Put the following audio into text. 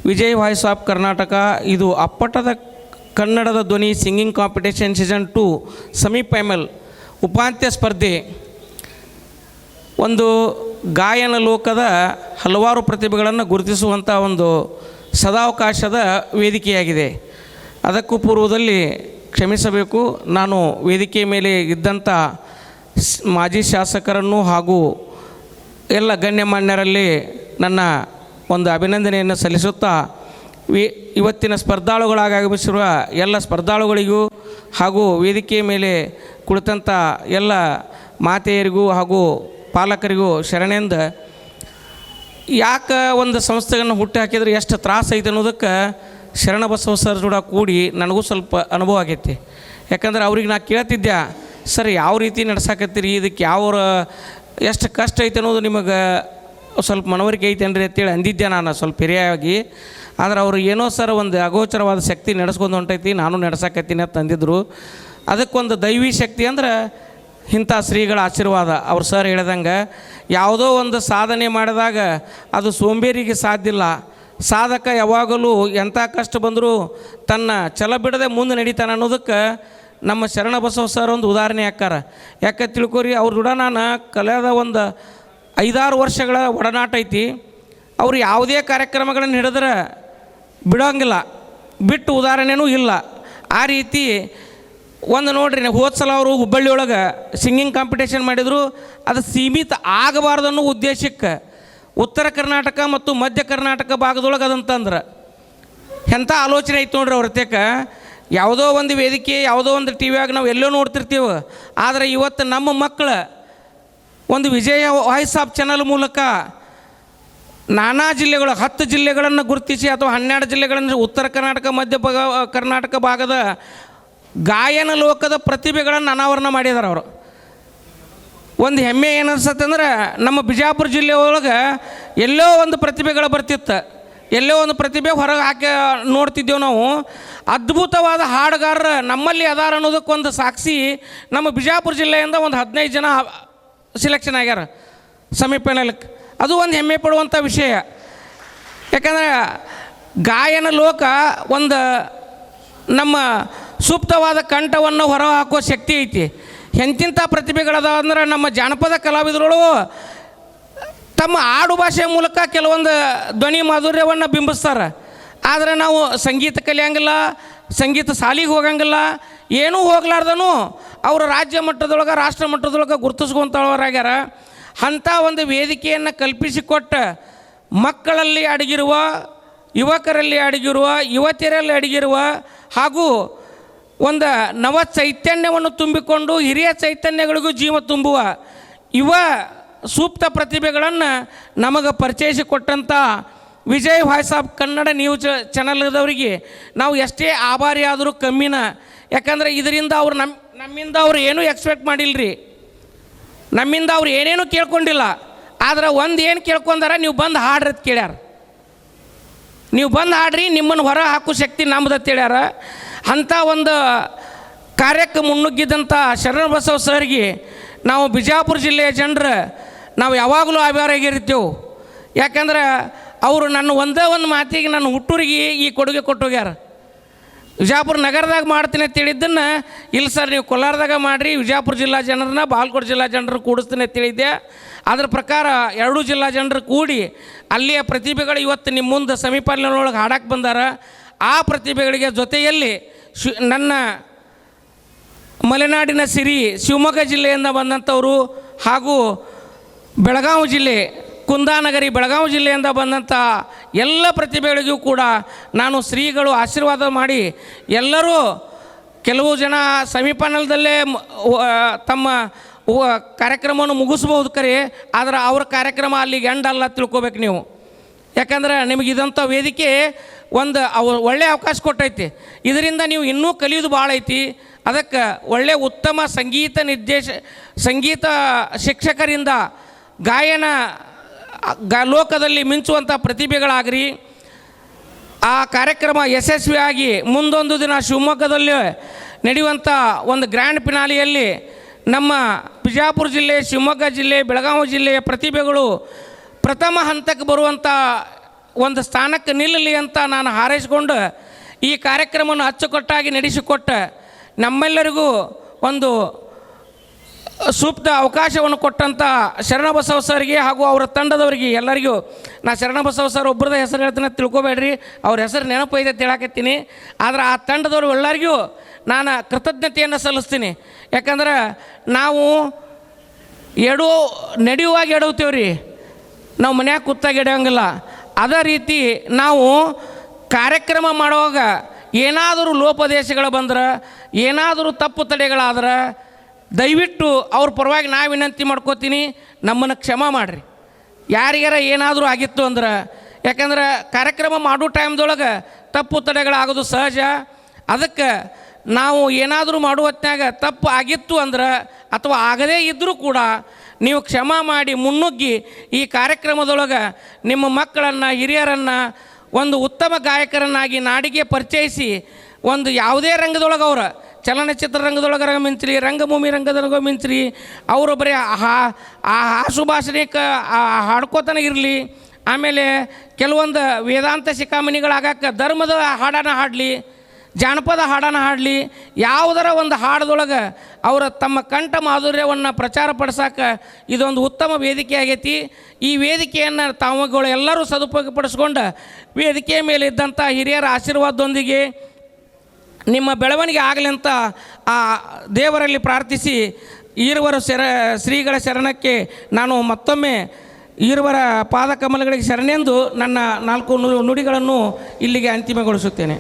Vijay voice of Karnataka ಇದು ಅಪ್ಪಟದ ಕನ್ನಡದ ಧ್ವನಿ ಸಿಂಗಿಂಗ್ ಕಾಂಪಿಟೇಷನ್ ಸೀಸನ್ 2 ಸೆಮಿಫೈನಲ್ ಉಪಾಂತ್ಯ ಸ್ಪರ್ಧೆ ಒಂದು ಗಾಯನ ಲೋಕದ ಹಲವಾರು ಪ್ರತಿಭೆಗಳನ್ನು ಗುರುತಿಸುವಂಥ ಒಂದು ಸದಾವಕಾಶದ ವೇದಿಕೆಯಾಗಿದೆ. ಅದಕ್ಕೂ ಪೂರ್ವದಲ್ಲಿ ಕ್ಷಮಿಸಬೇಕು, ನಾನು ವೇದಿಕೆ ಮೇಲೆ ಇದ್ದಂಥ ಮಾಜಿ ಶಾಸಕರನ್ನು ಹಾಗೂ ಎಲ್ಲ ಗಣ್ಯಮಾನ್ಯರಲ್ಲಿ ನನ್ನ ಒಂದು ಅಭಿನಂದನೆಯನ್ನು ಸಲ್ಲಿಸುತ್ತಾ ಇವತ್ತಿನ ಸ್ಪರ್ಧಾಳುಗಳಾಗಿ ಆಗಮಿಸಿರುವ ಎಲ್ಲ ಸ್ಪರ್ಧಾಳುಗಳಿಗೂ ಹಾಗೂ ವೇದಿಕೆ ಮೇಲೆ ಕುಳಿತಂಥ ಎಲ್ಲ ಮಾತೆಯರಿಗೂ ಹಾಗೂ ಪಾಲಕರಿಗೂ ಶರಣೆಂದ ಯಾಕೆ ಒಂದು ಸಂಸ್ಥೆಯನ್ನು ಹುಟ್ಟು ಹಾಕಿದ್ರೆ ಎಷ್ಟು ತ್ರಾಸ ಐತೆ ಅನ್ನೋದಕ್ಕೆ ಶರಣಬಸವ ಸರ್ ಕೂಡ ಕೂಡಿ ನನಗೂ ಸ್ವಲ್ಪ ಅನುಭವ ಆಗೈತಿ. ಯಾಕಂದ್ರೆ ಅವ್ರಿಗೆ ನಾ ಕೇಳ್ತಿದ್ದೆ, ಸರ್ ಯಾವ ರೀತಿ ನಡ್ಸಾಕತ್ತೀರಿ, ಇದಕ್ಕೆ ಯಾವ ಎಷ್ಟು ಕಷ್ಟ ಐತೆ ಅನ್ನೋದು ನಿಮಗೆ ಸ್ವಲ್ಪ ಮನವರಿಕೆ ಐತೇನ್ರಿ ಅಂತೇಳಿ ಅಂದಿದ್ದೆ ನಾನು ಸ್ವಲ್ಪ ಹಿರಿಯಾಗಿ. ಆದರೆ ಅವರು ಏನೋ ಸರ್ ಒಂದು ಅಗೋಚರವಾದ ಶಕ್ತಿ ನಡೆಸ್ಕೊಂಡು ಹೊಂಟೈತಿ, ನಾನು ನಡ್ಸಾಕತ್ತೀನಿ ಅಂತ ಅಂದಿದ್ರು. ಅದಕ್ಕೊಂದು ದೈವಿ ಶಕ್ತಿ ಅಂದ್ರೆ ಇಂಥ ಶ್ರೀಗಳ ಆಶೀರ್ವಾದ. ಅವ್ರು ಸರ್ ಹೇಳ್ದಂಗೆ ಯಾವುದೋ ಒಂದು ಸಾಧನೆ ಮಾಡಿದಾಗ ಅದು ಸೋಂಬೇರಿಗೆ ಸಾಧ್ಯ ಇಲ್ಲ. ಸಾಧಕ ಯಾವಾಗಲೂ ಎಂಥ ಕಷ್ಟ ಬಂದರೂ ತನ್ನ ಛಲ ಬಿಡದೆ ಮುಂದೆ ನಡೀತಾನೆ ಅನ್ನೋದಕ್ಕೆ ನಮ್ಮ ಶರಣಬಸವ ಸರ್ ಒಂದು ಉದಾಹರಣೆ ಹಾಕಾರ. ಯಾಕೆ ತಿಳ್ಕೊರಿ, ಅವ್ರ ಕೂಡ ನಾನು ಕಳೆದ ಒಂದು 5-6 ವರ್ಷಗಳ ಒಡನಾಟ ಐತಿ. ಅವರು ಯಾವುದೇ ಕಾರ್ಯಕ್ರಮಗಳನ್ನು ಹಿಡಿದ್ರೆ ಬಿಡೋಂಗಿಲ್ಲ, ಬಿಟ್ಟು ಉದಾಹರಣೆನೂ ಇಲ್ಲ. ಆ ರೀತಿ ಒಂದು ನೋಡ್ರಿ, ಹೋದ ಸಲ ಅವರು ಹುಬ್ಬಳ್ಳಿಯೊಳಗೆ ಸಿಂಗಿಂಗ್ ಕಾಂಪಿಟೇಷನ್ ಮಾಡಿದರು. ಅದು ಸೀಮಿತ ಆಗಬಾರ್ದು ಅನ್ನೋ ಉದ್ದೇಶಕ್ಕೆ ಉತ್ತರ ಕರ್ನಾಟಕ ಮತ್ತು ಮಧ್ಯ ಕರ್ನಾಟಕ ಭಾಗದೊಳಗೆ ಅದಂತಂದ್ರೆ ಎಂಥ ಆಲೋಚನೆ ಐತೆ ನೋಡ್ರಿ ಅವ್ರ ತೇಕ. ಯಾವುದೋ ಒಂದು ವೇದಿಕೆ, ಯಾವುದೋ ಒಂದು ಟಿ ವಿಯಾಗ ನಾವು ಎಲ್ಲೋ ನೋಡ್ತಿರ್ತೀವಿ. ಆದರೆ ಇವತ್ತು ನಮ್ಮ ಮಕ್ಕಳು ಒಂದು ವಿಜಯ ವಾಯ್ಸ್ ಆಫ್ ಚಾನಲ್ ಮೂಲಕ ನಾನಾ ಜಿಲ್ಲೆಗಳು 10 ಜಿಲ್ಲೆಗಳನ್ನು ಗುರುತಿಸಿ ಅಥವಾ 12 ಜಿಲ್ಲೆಗಳನ್ನು ಉತ್ತರ ಕರ್ನಾಟಕ ಮಧ್ಯ ಕರ್ನಾಟಕ ಭಾಗದ ಗಾಯನ ಲೋಕದ ಪ್ರತಿಭೆಗಳನ್ನು ಅನಾವರಣ ಮಾಡಿದ್ದಾರೆ ಅವರು. ಒಂದು ಹೆಮ್ಮೆ ಏನು ಅನ್ಸತ್ತಂದ್ರೆ, ನಮ್ಮ ಬಿಜಾಪುರ ಜಿಲ್ಲೆ ಒಳಗೆ ಎಲ್ಲೋ ಒಂದು ಪ್ರತಿಭೆಗಳು ಬರ್ತಿತ್ತು, ಎಲ್ಲೋ ಒಂದು ಪ್ರತಿಭೆ ಹೊರಗೆ ಹಾಕಿ ನೋಡ್ತಿದ್ದೇವೆ ನಾವು. ಅದ್ಭುತವಾದ ಹಾಡುಗಾರರು ನಮ್ಮಲ್ಲಿ ಅದಾರ ಅನ್ನೋದಕ್ಕೊಂದು ಸಾಕ್ಷಿ ನಮ್ಮ ಬಿಜಾಪುರ ಜಿಲ್ಲೆಯಿಂದ ಒಂದು 15 ಜನ ಸಿಲೆಕ್ಷನ್ ಆಗ್ಯಾರ ಸೆಮಿಫೈನಲ್ಗೆ. ಅದು ಒಂದು ಹೆಮ್ಮೆ ಪಡುವಂಥ ವಿಷಯ. ಯಾಕಂದರೆ ಗಾಯನ ಲೋಕ ಒಂದು ನಮ್ಮ ಸೂಕ್ತವಾದ ಕಂಠವನ್ನು ಹೊರ ಹಾಕುವ ಶಕ್ತಿ ಐತಿ. ಎಂತಿಂಥ ಪ್ರತಿಭೆಗಳದಾವ ಅಂದ್ರೆ ನಮ್ಮ ಜಾನಪದ ಕಲಾವಿದರುಗಳು ತಮ್ಮ ಆಡು ಭಾಷೆಯ ಮೂಲಕ ಕೆಲವೊಂದು ಧ್ವನಿ ಮಾಧುರ್ಯವನ್ನು ಬಿಂಬಿಸ್ತಾರೆ. ಆದರೆ ನಾವು ಸಂಗೀತ ಕಲಿಯಂಗಿಲ್ಲ, ಸಂಗೀತ ಶಾಲೆಗೆ ಹೋಗಂಗಿಲ್ಲ, ಏನೂ ಹೋಗ್ಲಾರ್ದನು ಅವರು ರಾಜ್ಯ ಮಟ್ಟದೊಳಗೆ ರಾಷ್ಟ್ರ ಮಟ್ಟದೊಳಗೆ ಗುರುತಿಸ್ಕೊಂತವರಾಗ್ಯಾರ. ಅಂಥ ಒಂದು ವೇದಿಕೆಯನ್ನು ಕಲ್ಪಿಸಿಕೊಟ್ಟ ಮಕ್ಕಳಲ್ಲಿ ಅಡಗಿರುವ, ಯುವಕರಲ್ಲಿ ಅಡಗಿರುವ, ಯುವತಿಯರಲ್ಲಿ ಅಡಗಿರುವ ಹಾಗೂ ಒಂದು ನವ ಚೈತನ್ಯವನ್ನು ತುಂಬಿಕೊಂಡು ಹಿರಿಯ ಚೈತನ್ಯಗಳಿಗೂ ಜೀವ ತುಂಬುವ ಯುವ ಸೂಕ್ತ ಪ್ರತಿಭೆಗಳನ್ನು ನಮಗೆ ಪರಿಚಯಿಸಿಕೊಟ್ಟಂಥ Vijay voice of Kannada news ಚಾನಲ್ದವರಿಗೆ ನಾವು ಎಷ್ಟೇ ಆಭಾರಿ ಆದರೂ ಕಮ್ಮಿನ. ಯಾಕಂದರೆ ಇದರಿಂದ ಅವ್ರು ನಮ್ಮಿಂದ ಅವ್ರು ಏನೂ ಎಕ್ಸ್ಪೆಕ್ಟ್ ಮಾಡಿಲ್ಲರಿ, ನಮ್ಮಿಂದ ಅವ್ರು ಏನೇನೂ ಕೇಳ್ಕೊಂಡಿಲ್ಲ. ಆದ್ರೆ ಒಂದು ಏನು ಕೇಳ್ಕೊಂಡಾರ, ನೀವು ಬಂದು ಹಾಡ್ರಿ ಅಂತ ಕೇಳ್ಯಾರ. ನೀವು ಬಂದು ಹಾಡ್ರಿ, ನಿಮ್ಮನ್ನು ಹೊರ ಹಾಕೋ ಶಕ್ತಿ ನಮ್ದು ಅಂತ ಹೇಳ್ಯಾರ. ಅಂಥ ಒಂದು ಕಾರ್ಯಕ್ಕೆ ಮುನ್ನುಗ್ಗಿದ್ದಂಥ ಶರಣಬಸವ ಸರ್ಗೆ ನಾವು ಬಿಜಾಪುರ ಜಿಲ್ಲೆಯ ಜನರು ನಾವು ಯಾವಾಗಲೂ ಆಭಾರಿಯಾಗಿರ್ತೀವಿ. ಯಾಕಂದ್ರೆ ಅವರು ನನ್ನ ಒಂದೇ ಒಂದು ಮಾತಿಗೆ ನನ್ನ ಹುಟ್ಟೂರಿಗೆ ಈ ಕೊಡುಗೆ ಕೊಟ್ಟೋಗ್ಯಾರ. ವಿಜಾಪುರ ನಗರದಾಗ ಮಾಡ್ತೀನಿ ಅಂತ ಹೇಳಿದ್ದನ್ನು, ಇಲ್ಲ ಸರ್ ನೀವು ಕೋಲಾರದಾಗ ಮಾಡಿರಿ, ವಿಜಾಪುರ ಜಿಲ್ಲಾ ಜನರನ್ನ ಬಾಗಲಕೋಟೆ ಜಿಲ್ಲಾ ಜನರು ಕೂಡಿಸ್ತೀನಿ ಅಂತ ಹೇಳಿದ್ದೆ. ಅದರ ಪ್ರಕಾರ 2 ಜಿಲ್ಲಾ ಜನರು ಕೂಡಿ ಅಲ್ಲಿಯ ಪ್ರತಿಭೆಗಳು ಇವತ್ತು ನಿಮ್ಮ ಮುಂದೆ ಸೆಮಿಫೈನಲ್ನೊಳಗೆ ಹಾಡಕ್ಕೆ ಬಂದಾರ. ಆ ಪ್ರತಿಭೆಗಳಿಗೆ ಜೊತೆಯಲ್ಲಿ ನನ್ನ ಮಲೆನಾಡಿನ ಸಿರಿ ಶಿವಮೊಗ್ಗ ಜಿಲ್ಲೆಯಿಂದ ಬಂದಂಥವರು ಹಾಗೂ ಬೆಳಗಾವಿ ಜಿಲ್ಲೆ ಕುಂದಾನಗರಿ ಬೆಳಗಾವಿ ಜಿಲ್ಲೆಯಿಂದ ಬಂದಂಥ ಎಲ್ಲ ಪ್ರತಿಭೆಗಳಿಗೂ ಕೂಡ ನಾನು ಶ್ರೀಗಳು ಆಶೀರ್ವಾದ ಮಾಡಿ, ಎಲ್ಲರೂ ಕೆಲವು ಜನ ಸೆಮಿಫೈನಲ್ದಲ್ಲೇ ತಮ್ಮ ಕಾರ್ಯಕ್ರಮವನ್ನು ಮುಗಿಸ್ಬೋದು ಕರೆ, ಆದರೆ ಅವ್ರ ಕಾರ್ಯಕ್ರಮ ಅಲ್ಲಿಗೆ ಎಂಡಲ್ಲ ತಿಳ್ಕೊಬೇಕು ನೀವು. ಯಾಕಂದ್ರೆ ನಿಮಗೆ ಇದಂಥ ವೇದಿಕೆ ಒಂದು ಒಳ್ಳೆಯ ಅವಕಾಶ ಕೊಟ್ಟೈತಿ. ಇದರಿಂದ ನೀವು ಇನ್ನೂ ಕಲಿಯೋದು ಭಾಳ ಐತಿ. ಅದಕ್ಕೆ ಒಳ್ಳೆಯ ಉತ್ತಮ ಸಂಗೀತ ಶಿಕ್ಷಕರಿಂದ ಗಾಯನ ಲೋಕದಲ್ಲಿ ಮಿಂಚುವಂಥ ಪ್ರತಿಭೆಗಳಾಗ್ರಿ. ಆ ಕಾರ್ಯಕ್ರಮ ಯಶಸ್ವಿಯಾಗಿ ಮುಂದೊಂದು ದಿನ ಶಿವಮೊಗ್ಗದಲ್ಲಿ ನಡೆಯುವಂಥ ಒಂದು ಗ್ರ್ಯಾಂಡ್ ಫಿನಾಲಿಯಲ್ಲಿ ನಮ್ಮ ಬಿಜಾಪುರ ಜಿಲ್ಲೆ, ಶಿವಮೊಗ್ಗ ಜಿಲ್ಲೆ, ಬೆಳಗಾವಿ ಜಿಲ್ಲೆಯ ಪ್ರತಿಭೆಗಳು ಪ್ರಥಮ ಹಂತಕ್ಕೆ ಬರುವಂಥ ಒಂದು ಸ್ಥಾನಕ್ಕೆ ನಿಲ್ಲಲಿ ಅಂತ ನಾನು ಹಾರೈಸಿಕೊಂಡು ಈ ಕಾರ್ಯಕ್ರಮವನ್ನು ಅಚ್ಚುಕಟ್ಟಾಗಿ ನಡೆಸಿಕೊಟ್ಟ ನಮ್ಮೆಲ್ಲರಿಗೂ ಒಂದು ಸೂಕ್ತ ಅವಕಾಶವನ್ನು ಕೊಟ್ಟಂಥ ಶರಣಬಸವ ಸರ್ಗೆ ಹಾಗೂ ಅವರ ತಂಡದವರಿಗೆ ಎಲ್ಲರಿಗೂ ನಾ ಶರಣಬಸವ ಸರ್ ಒಬ್ಬರದ ಹೆಸರು ಹೇಳ್ತೀನಿ ತಿಳ್ಕೊಬೇಡ್ರಿ, ಅವ್ರ ಹೆಸರು ನೆನಪು ಇದೆ ಅಂತ ಹೇಳಕತ್ತೀನಿ. ಆದರೆ ಆ ತಂಡದವರು ಎಲ್ಲರಿಗೂ ನಾನು ಕೃತಜ್ಞತೆಯನ್ನು ಸಲ್ಲಿಸ್ತೀನಿ. ಯಾಕಂದ್ರೆ ನಾವು ನಡೆಯುವಾಗ ಎಡವ್ತೀವಿ ರೀ, ನಾವು ಮನ್ಯಾಗ ಕೂತಾಗ ಎಡೆಯೋಂಗಿಲ್ಲ. ಅದೇ ರೀತಿ ನಾವು ಕಾರ್ಯಕ್ರಮ ಮಾಡುವಾಗ ಏನಾದರೂ ಲೋಪದೇಶಗಳು ಬಂದ್ರೆ, ಏನಾದರೂ ತಪ್ಪು ತಡೆಗಳಾದ್ರೆ ದಯವಿಟ್ಟು ಅವ್ರ ಪರವಾಗಿ ನಾ ವಿನಂತಿ ಮಾಡ್ಕೋತೀನಿ, ನಮ್ಮನ್ನು ಕ್ಷಮೆ ಮಾಡಿರಿ. ಯಾರಿಗಾರ ಏನಾದರೂ ಆಗಿತ್ತು ಅಂದ್ರೆ, ಯಾಕಂದ್ರೆ ಕಾರ್ಯಕ್ರಮ ಮಾಡೋ ಟೈಮ್ದೊಳಗೆ ತಪ್ಪು ತಡೆಗಳಾಗೋದು ಸಹಜ. ಅದಕ್ಕೆ ನಾವು ಏನಾದರೂ ಮಾಡುವ ಹೊತ್ನಾಗ ತಪ್ಪು ಆಗಿತ್ತು ಅಂದ್ರೆ ಅಥವಾ ಆಗದೇ ಇದ್ದರೂ ಕೂಡ ನೀವು ಕ್ಷಮೆ ಮಾಡಿ ಮುನ್ನುಗ್ಗಿ ಈ ಕಾರ್ಯಕ್ರಮದೊಳಗೆ ನಿಮ್ಮ ಮಕ್ಕಳನ್ನು, ಹಿರಿಯರನ್ನು ಒಂದು ಉತ್ತಮ ಗಾಯಕರನ್ನಾಗಿ ನಾಡಿಗೆ ಪರಿಚಯಿಸಿ ಒಂದು ಯಾವುದೇ ರಂಗದೊಳಗೆ ಅವರ ಚಲನಚಿತ್ರ ರಂಗದೊಳಗೆ ಮಿಂಚ್ರಿ, ರಂಗಭೂಮಿ ರಂಗದೊಳಗೆ ಮಿಂಚ್ರಿ, ಅವರು ಬರೀ ಆಶುಭಾಷಣಿಕ ಹಾಡ್ಕೋತಾನೆ ಇರಲಿ. ಆಮೇಲೆ ಕೆಲವೊಂದು ವೇದಾಂತ ಶಿಖಾಮಣಿಗಳಾಗಕ್ಕೆ ಧರ್ಮದ ಹಾಡನ್ನು ಹಾಡಲಿ, ಜಾನಪದ ಹಾಡನ್ನು ಹಾಡಲಿ, ಯಾವುದರ ಒಂದು ಹಾಡದೊಳಗೆ ಅವರ ತಮ್ಮ ಕಂಠ ಮಾಧುರ್ಯವನ್ನು ಪ್ರಚಾರ ಪಡಿಸೋಕೆ ಇದೊಂದು ಉತ್ತಮ ವೇದಿಕೆ ಆಗೈತಿ. ಈ ವೇದಿಕೆಯನ್ನು ತಾವುಗಳು ಎಲ್ಲರೂ ಸದುಪಯೋಗಪಡಿಸ್ಕೊಂಡು ವೇದಿಕೆಯ ಮೇಲೆ ಇದ್ದಂಥ ಹಿರಿಯರ ಆಶೀರ್ವಾದದೊಂದಿಗೆ ನಿಮ್ಮ ಬೆಳವಣಿಗೆ ಆಗಲಿ ಅಂತ ಆ ದೇವರಲ್ಲಿ ಪ್ರಾರ್ಥಿಸಿ ಈರುವರ ಶ್ರೀಗಳ ಶರಣಕ್ಕೆ ನಾನು ಮತ್ತೊಮ್ಮೆ ಈರುವರ ಪಾದಕಮಲಗಳಿಗೆ ಶರಣೆಂದು ನನ್ನ 4 ನುಡಿಗಳನ್ನು ಇಲ್ಲಿಗೆ ಅಂತಿಮಗೊಳಿಸುತ್ತೇನೆ.